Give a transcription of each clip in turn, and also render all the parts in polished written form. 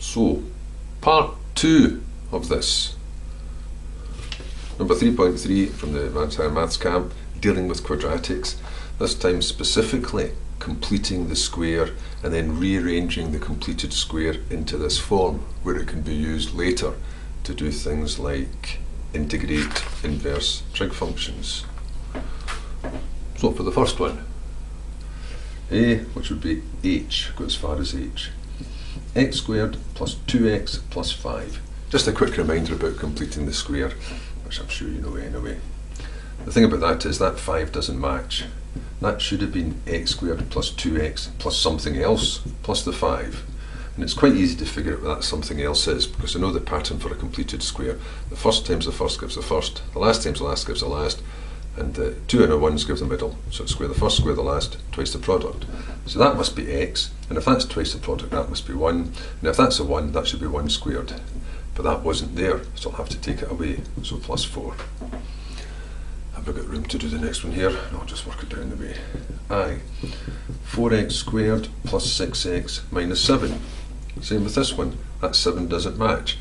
So, part 2 of this. Number 3.3 from the Advanced Higher Maths camp, dealing with quadratics. This time specifically completing the square and then rearranging the completed square into this form where it can be used later to do things like integrate inverse trig functions. So for the first one, a, which would be h, go as far as h, x squared plus 2x plus 5. Just a quick reminder about completing the square, which I'm sure you know anyway. The thing about that is that 5 doesn't match. That should have been x squared plus 2x plus something else plus the 5. And it's quite easy to figure out what that something else is, because I know the pattern for a completed square. The first times the first gives the first, the last times the last gives the last, and 2 and a 1's give the middle. So it's square the first, square the last, twice the product. So that must be x, and if that's twice the product, that must be 1. And if that's a 1, that should be 1 squared. But that wasn't there, so I'll have to take it away. So plus 4. Have I got room to do the next one here? No, I'll just work it down the way. I, 4x squared plus 6x minus 7. Same with this one, that 7 doesn't match.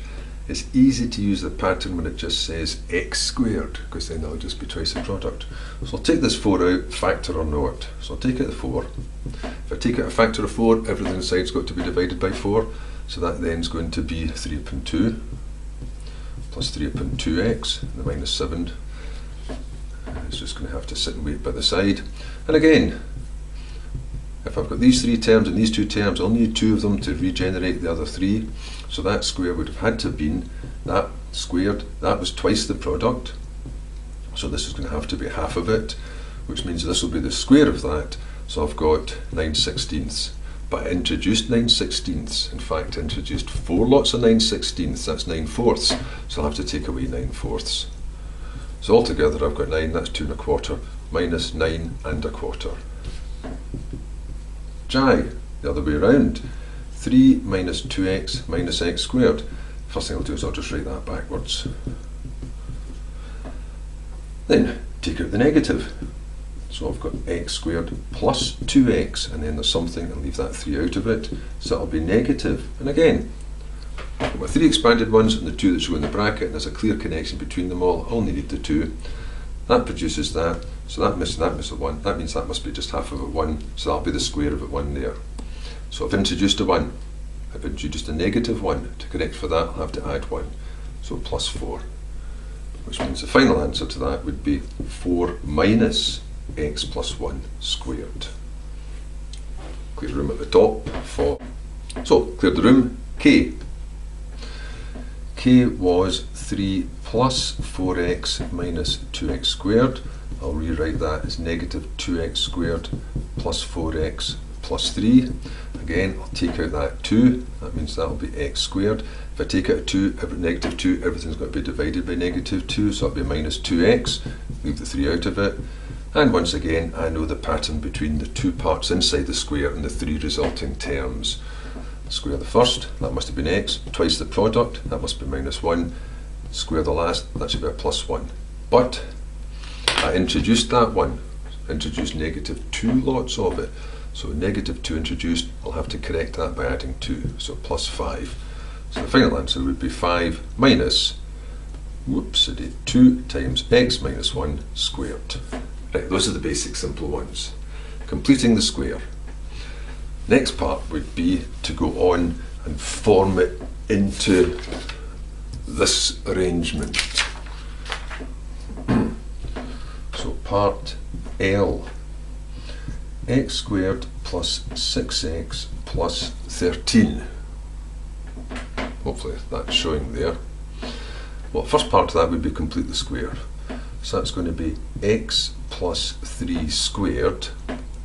It's easy to use the pattern when it just says x squared, because then that'll just be twice the product. So I'll take this 4 out, factor or not. So I'll take out the 4. If I take out a factor of 4, everything inside's got to be divided by 4. So that then is going to be 3 upon 2 plus 3 upon 2x, and the minus 7 is just going to have to sit and wait by the side. And again, if I've got these 3 terms and these 2 terms, I'll need 2 of them to regenerate the other 3. So that square would have had to have been that squared, that was twice the product. So this is going to have to be half of it, which means this will be the square of that. So I've got 9/16. But I introduced 9/16. In fact, I introduced 4 lots of 9/16. That's 9/4. So I'll have to take away 9/4. So altogether I've got 9, that's 2 1/4, minus 9 1/4. Jai, the other way around. 3 minus 2x minus x squared. First thing I'll do is I'll just write that backwards. Then take out the negative. So I've got x squared plus 2x, and then there's something, I'll leave that 3 out of it, so that'll be negative. And again, I've got my 3 expanded ones and the 2 that show in the bracket, and there's a clear connection between them all. I only need the 2. That produces that, so that misses a 1. That means that must be just half of a 1, so that'll be the square of a 1 there. So I've introduced a 1. I've introduced a negative 1. To correct for that, I'll have to add 1. So plus 4. Which means the final answer to that would be 4 minus x plus 1 squared. Clear the room at the top for... So, clear the room. K. K was 3 plus 4x minus 2x squared. I'll rewrite that as negative 2x squared plus 4x plus 3. Again, I'll take out that 2. That means that'll be x squared. If I take out a 2, negative 2, everything's got to be divided by negative 2, so that'll be minus 2x. Leave the 3 out of it. And once again, I know the pattern between the 2 parts inside the square and the 3 resulting terms. Square the first, that must have been x, twice the product, that must be minus 1. Square the last, that should be a plus 1. But I introduced that 1, introduced negative 2 lots of it. So negative 2 introduced, I'll have to correct that by adding 2, so plus 5. So the final answer would be 5 minus, whoops, I did 2 times x minus 1 squared. Right, those are the basic simple ones. Completing the square. Next part would be to go on and form it into this arrangement. So part L. X squared plus 6x plus 13. Hopefully that's showing there. Well, first part of that would be complete the square. So that's going to be x plus 3 squared.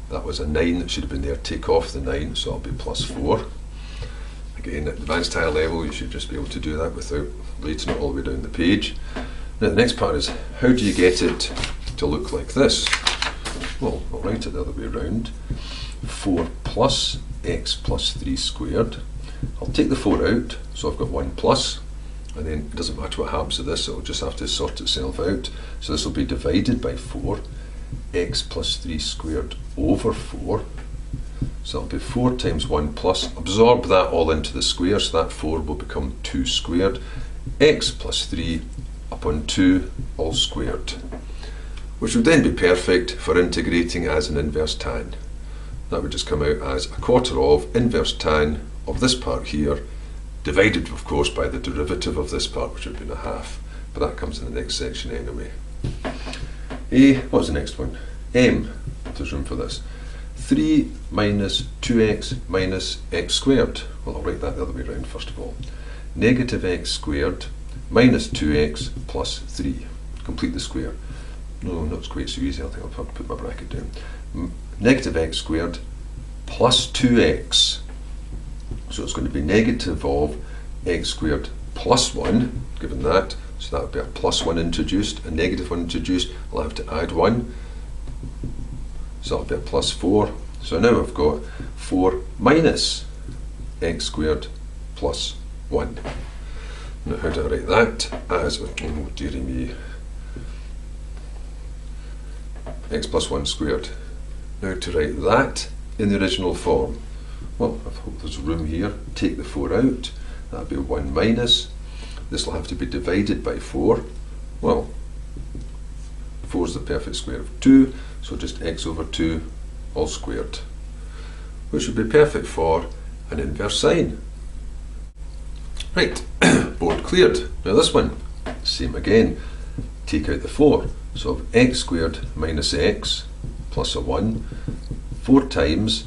That was a 9 that should have been there. Take off the 9, so it'll be plus 4. Again, at advanced higher level, you should just be able to do that without writing it all the way down the page. Now the next part is, how do you get it to look like this? Well, I'll write it the other way around. 4 plus x plus 3 squared. I'll take the 4 out, so I've got 1 plus, and then it doesn't matter what happens to this, it'll just have to sort itself out. So this will be divided by 4, x plus 3 squared over 4. So that'll be 4 times 1 plus, absorb that all into the square, so that 4 will become 2 squared, x plus 3 upon 2 all squared, which would then be perfect for integrating as an inverse tan. That would just come out as a quarter of inverse tan of this part here, divided of course by the derivative of this part, which would have been a half, but that comes in the next section anyway. What's the next one? M, if there's room for this. 3 minus 2x minus x squared. Well, I'll write that the other way around first of all. Negative x squared minus 2x plus 3. Complete the square. No, not quite so easy. I think I'll have to put my bracket down. Negative x squared plus 2x. So it's going to be negative of x squared plus 1, given that. So that would be a plus 1 introduced, a negative 1 introduced. I'll have to add 1. So that'll be a plus 4. So now I've got 4 minus x squared plus 1. Now how do I write that? As, oh dearie me, x plus 1 squared. Now to write that in the original form, well, I hope there's room here. Take the 4 out. That'll be 1 minus. This will have to be divided by 4. Well, 4 is the perfect square of 2, so just x over 2 all squared, which would be perfect for an inverse sine. Right, board cleared. Now this one, same again. Take out the 4. So of x squared minus x plus a 1, 4 times,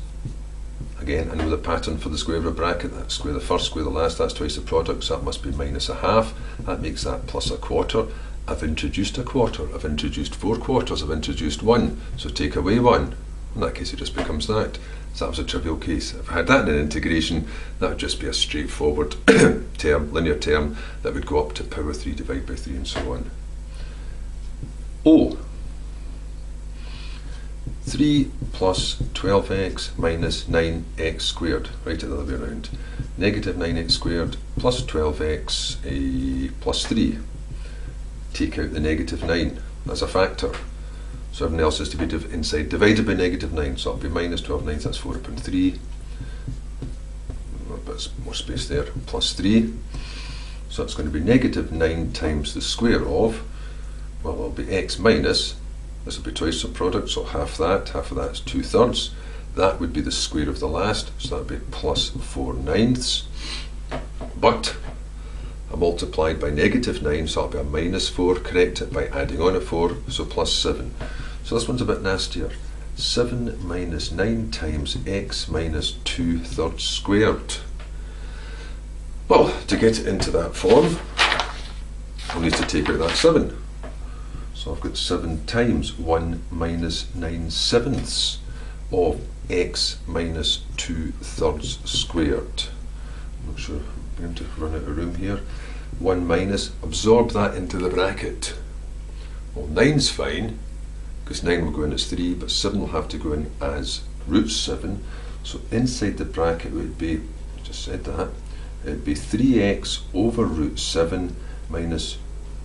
again, I know the pattern for the square of a bracket, that's square the first, square the last, that's twice the product, so that must be minus a half. That makes that plus a quarter. I've introduced a quarter, I've introduced 4 quarters, I've introduced 1, so take away 1. In that case it just becomes that. So that was a trivial case. If I had that in an integration, that would just be a straightforward term, linear term, that would go up to power 3 divided by 3 and so on. O. 3 plus 12x minus 9x squared. Write it the other way around. Negative 9x squared plus 12x plus 3. Take out the negative 9 as a factor. So everything else is to be inside divided by negative 9. So it'll be minus 12 ninths, that's 4 upon 3. A bit more space there, plus 3. So it's going to be negative 9 times the square of, well, it'll be x minus, this will be twice the product, so half of that is 2/3. That would be the square of the last, so that would be plus 4 ninths. But I multiplied by negative 9, so that'll be a minus 4, correct it by adding on a 4, so plus 7. So this one's a bit nastier. 7 minus 9 times x minus 2/3 squared. Well, to get it into that form, I'll need to take out that 7. So I've got 7 times 1 minus 9/7 of x minus 2/3 squared. I'm not sure, I'm going to run out of room here. 1 minus, absorb that into the bracket. Well, 9's fine, because 9 will go in as 3, but 7 will have to go in as root 7. So inside the bracket would be, I just said that, it would be 3x over root 7 minus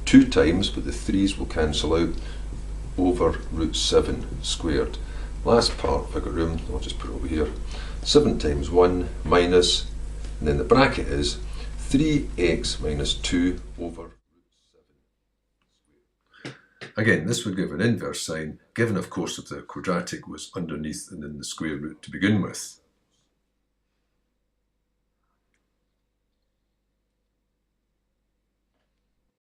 2 times, but the 3's will cancel out, over root 7 squared. Last part, if I've got room, I'll just put it over here. 7 times 1 minus, and then the bracket is 3x minus 2 over root 7 squared. Again, this would give an inverse sine, given of course that the quadratic was underneath and in the square root to begin with.